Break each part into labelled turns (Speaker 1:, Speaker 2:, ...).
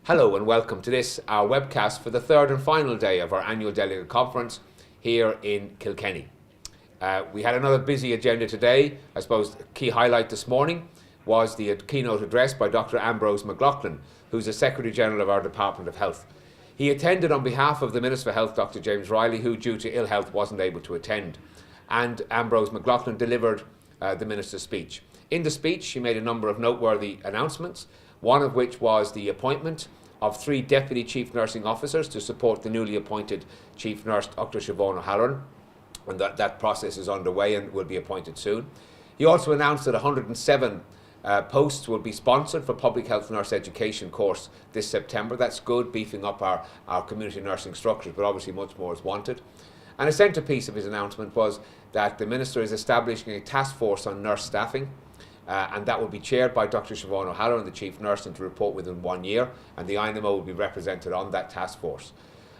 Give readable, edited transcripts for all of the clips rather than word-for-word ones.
Speaker 1: Hello and welcome to this, our webcast for the third and final day of our annual Delegate Conference here in Kilkenny. We had another busy agenda today. I suppose the key highlight this morning was the keynote address by Dr. Ambrose McLaughlin, who's the Secretary General of our Department of Health. He attended on behalf of the Minister for Health, Dr. James Riley, who due to ill health wasn't able to attend. And Ambrose McLaughlin delivered the Minister's speech. In the speech, he made a number of noteworthy announcements, one of which was the appointment of 3 Deputy Chief Nursing Officers to support the newly appointed Chief Nurse, Dr. Siobhan O'Halloran, and that process is underway and will be appointed soon. He also announced that 107 posts will be sponsored for Public Health Nurse Education course this September. That's good, beefing up our community nursing structures, but obviously much more is wanted. And a centrepiece of his announcement was that the Minister is establishing a task force on nurse staffing, and that will be chaired by Dr. Siobhan O'Halloran, the Chief Nurse, and to report within 1 year, and the INMO will be represented on that task force.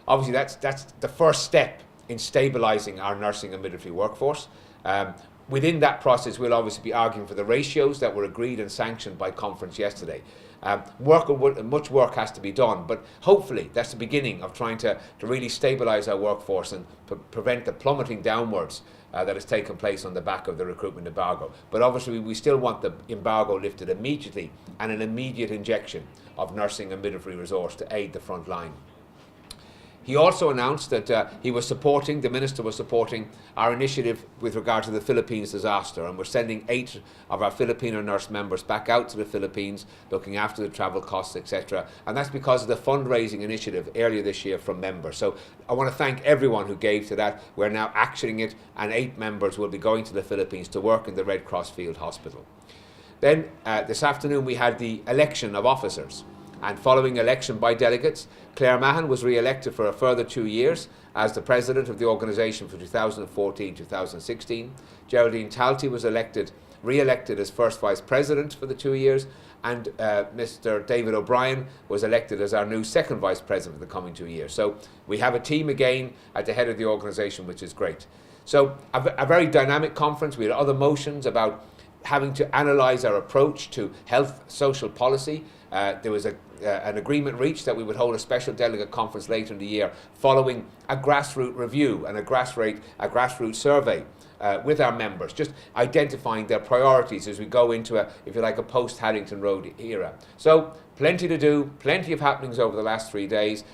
Speaker 1: Obviously, that's the first step in stabilising our nursing and midwifery workforce. Within that process, we'll obviously be arguing for the ratios that were agreed and sanctioned by conference yesterday. Much work has to be done, but hopefully that's the beginning of trying to really stabilise our workforce and prevent the plummeting downwards that has taken place on the back of the recruitment embargo. But obviously we still want the embargo lifted immediately and an immediate injection of nursing and midwifery resource to aid the front line. He also announced that the Minister was supporting our initiative with regard to the Philippines disaster, and we're sending 8 of our Filipino nurse members back out to the Philippines, looking after the travel costs, etc. And that's because of the fundraising initiative earlier this year from members. So I want to thank everyone who gave to that. We're now actioning it, and 8 members will be going to the Philippines to work in the Red Cross Field Hospital. Then this afternoon we had the election of officers. And following election by delegates, Claire Mahon was re-elected for a further 2 years as the President of the organisation for 2014-2016. Geraldine Talty was re-elected as First Vice President for the 2 years, and Mr. David O'Brien was elected as our new Second Vice President for the coming 2 years. So we have a team again at the head of the organisation, which is great. So a very dynamic conference. We had other motions about having to analyse our approach to health social policy. There was an agreement reached that we would hold a special delegate conference later in the year following a grassroots review and a grassroots survey with our members, just identifying their priorities as we go into a post-Haddington Road era. So plenty to do, plenty of happenings over the last 3 days,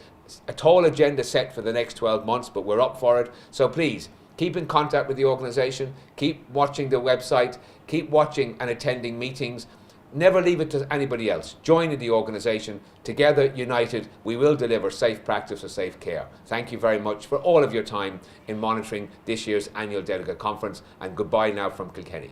Speaker 1: a tall agenda set for the next 12 months, but we're up for it. So please, keep in contact with the organisation, keep watching the website, keep watching and attending meetings. Never leave it to anybody else. Join in the organisation. Together, united, we will deliver safe practice of safe care. Thank you very much for all of your time in monitoring this year's annual Delegate Conference, and goodbye now from Kilkenny.